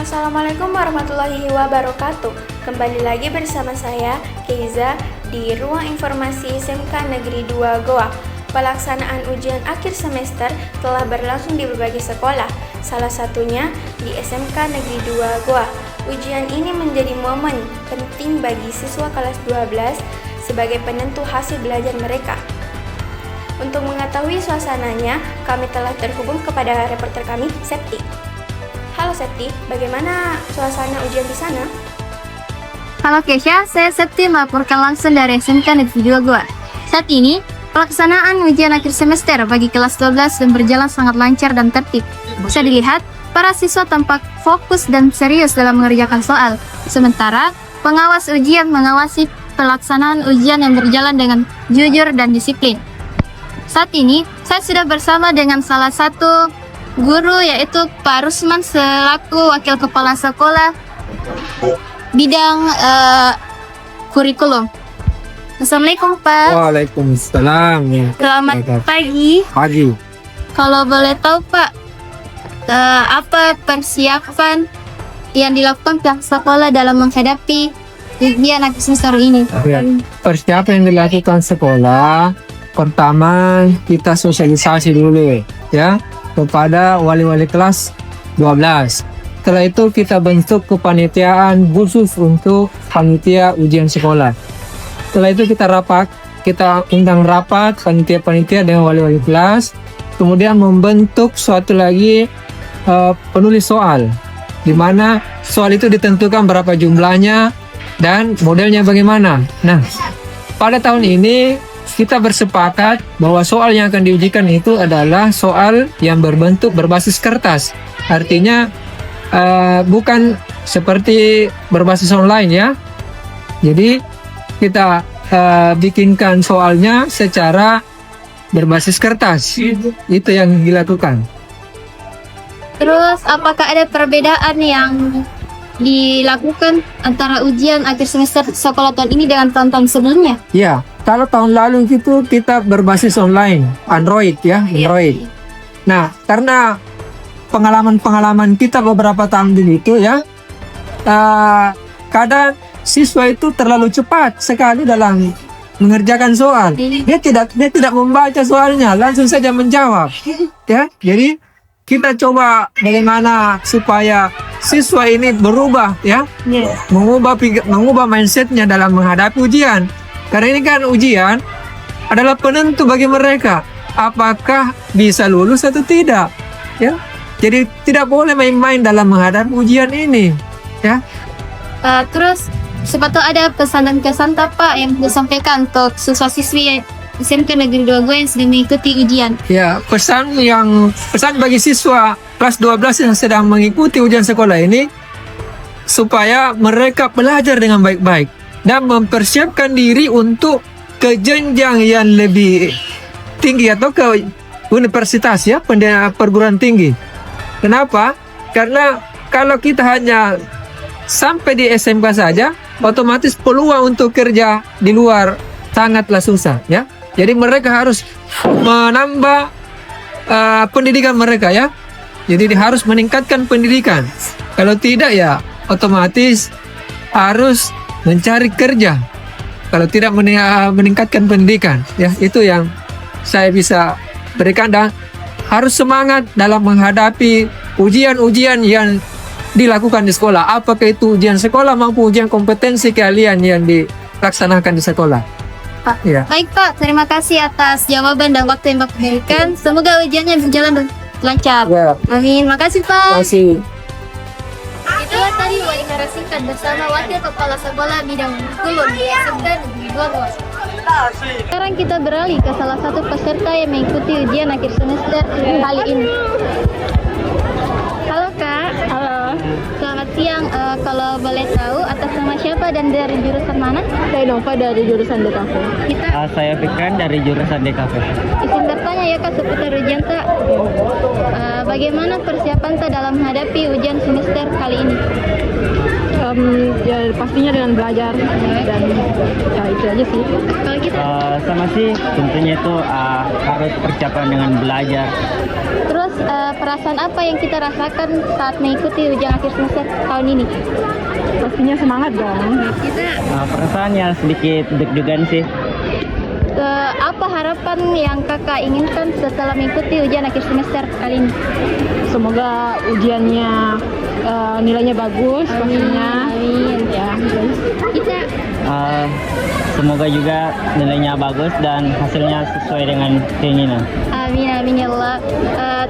Assalamualaikum warahmatullahi wabarakatuh. Kembali lagi bersama saya, Keiza, di Ruang Informasi SMK Negeri 2 Goa. Pelaksanaan ujian akhir semester telah berlangsung di berbagai sekolah, salah satunya di SMK Negeri 2 Goa. Ujian ini menjadi momen penting bagi siswa kelas 12 sebagai penentu hasil belajar mereka. Untuk mengetahui suasananya, kami telah terhubung kepada reporter kami, Septi. Halo Septi, bagaimana suasana ujian di sana? Halo Kesha, saya Septi melaporkan langsung dari SMK Negeri 2 Goa. Saat ini, pelaksanaan ujian akhir semester bagi kelas 12 dan berjalan sangat lancar dan tertib. Bisa dilihat, para siswa tampak fokus dan serius dalam mengerjakan soal. Sementara, pengawas ujian mengawasi pelaksanaan ujian yang berjalan dengan jujur dan disiplin. Saat ini, saya sudah bersama dengan salah satu guru, yaitu Pak Rusman selaku Wakil Kepala Sekolah bidang kurikulum. Assalamualaikum Pak. Waalaikumsalam. Selamat pagi. Pagi. Kalau boleh tahu Pak, apa persiapan yang dilakukan pihak sekolah dalam menghadapi ujian akhir semester ini? Persiapan yang dilakukan sekolah, pertama kita sosialisasi dulu ya kepada wali-wali kelas 12. Setelah itu kita bentuk kepanitiaan khusus untuk panitia ujian sekolah. Setelah itu kita undang rapat panitia-panitia dengan wali-wali kelas. Kemudian membentuk suatu lagi penulis soal, di mana soal itu ditentukan berapa jumlahnya dan modelnya bagaimana. Nah, pada tahun ini kita bersepakat bahwa soal yang akan diujikan itu adalah soal yang berbasis kertas. Artinya bukan seperti berbasis online ya. Jadi kita bikinkan soalnya secara berbasis kertas. Itu yang dilakukan. Terus, apakah ada perbedaan yang dilakukan antara ujian akhir semester sekolah tahun ini dengan tahun-tahun sebelumnya? Ya, kalau tahun lalu itu kita berbasis online, Android ya, Android. Nah, karena pengalaman kita beberapa tahun itu ya, kadang siswa itu terlalu cepat sekali dalam mengerjakan soal. Dia tidak membaca soalnya, langsung saja menjawab. Ya, jadi kita coba bagaimana supaya siswa ini berubah ya, mengubah mindsetnya dalam menghadapi ujian. Karena ini kan ujian adalah penentu bagi mereka apakah bisa lulus atau tidak ya. Jadi tidak boleh main-main dalam menghadapi ujian ini ya. Terus, sepatutnya ada pesan dan kesan Pak yang disampaikan untuk siswa-siswi SMK Negeri 2 Goa yang sedang mengikuti ujian? Ya, pesan bagi siswa kelas 12 yang sedang mengikuti ujian sekolah ini, supaya mereka belajar dengan baik-baik dan mempersiapkan diri untuk ke jenjang yang lebih tinggi atau ke universitas ya, perguruan tinggi. Kenapa? Karena kalau kita hanya sampai di SMK saja, otomatis peluang untuk kerja di luar sangatlah susah ya. Jadi mereka harus menambah pendidikan mereka ya. Jadi harus meningkatkan pendidikan. Kalau tidak ya otomatis harus mencari kerja. Kalau tidak meningkatkan pendidikan ya, itu yang saya bisa berikan. Dan harus semangat dalam menghadapi ujian-ujian yang dilakukan di sekolah. Apakah itu ujian sekolah maupun ujian kompetensi kalian yang dilaksanakan di sekolah. Pak. Ya. Baik Pak, terima kasih atas jawaban dan waktu yang Bapak berikan. Semoga ujiannya berjalan lancar. Ya. Amin. Makasih Pak. Terima kasih. Itulah tadi wawancara singkat bersama Wakil Kepala Sekolah Bidang Kurikulum di SMK Negeri 2 Goa. Sekarang kita beralih ke salah satu peserta yang mengikuti ujian akhir semester kali ini. Halo Kak. Halo, Selamat siang. Kalau boleh tahu atas nama siapa dan dari jurusan mana? saya Nova dari jurusan DKV. Kita Saya Fikran dari jurusan DKV. izin bertanya ya Kak seputar ujian Kak. Bagaimana persiapan Kak dalam menghadapi ujian semester kali ini? Ya pastinya dengan belajar dan ya itu aja sih. Kalau kita, Sama sih, tentunya itu harus persiapan dengan belajar. terus perasaan apa yang kita rasakan saat mengikuti ujian akhir semester tahun ini? Pastinya semangat dong. Kita Perasaannya sedikit deg-degan sih. apa harapan yang kakak inginkan setelah mengikuti ujian akhir semester kali ini? Semoga ujiannya nilainya bagus pastinya. Amin. Ya, Kita Semoga juga nilainya bagus dan hasilnya sesuai dengan keinginan. amin amin ya Allah.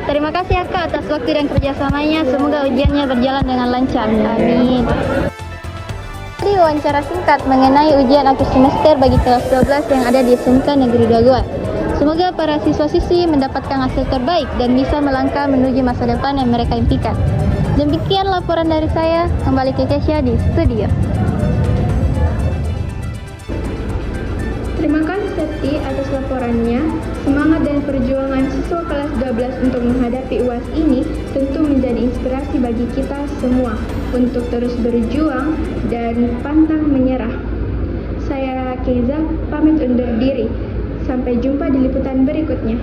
Terima kasih ya Kak atas waktu dan kerjasamanya. Semoga ujiannya berjalan dengan lancar. Amin. Tadi wawancara singkat mengenai ujian akhir semester bagi kelas 12 yang ada di SMK Negeri 2 Goa. Semoga para siswa-siswi mendapatkan hasil terbaik dan bisa melangkah menuju masa depan yang mereka impikan. Demikian laporan dari saya. Kembali ke Kesha di studio. Terima kasih Septi atas laporannya. Semangat dan perjuangan siswa kelas 12 untuk menghadapi UAS ini tentu menjadi inspirasi bagi kita semua untuk terus berjuang dan pantang menyerah. Saya Keiza pamit undur diri. Sampai jumpa di liputan berikutnya.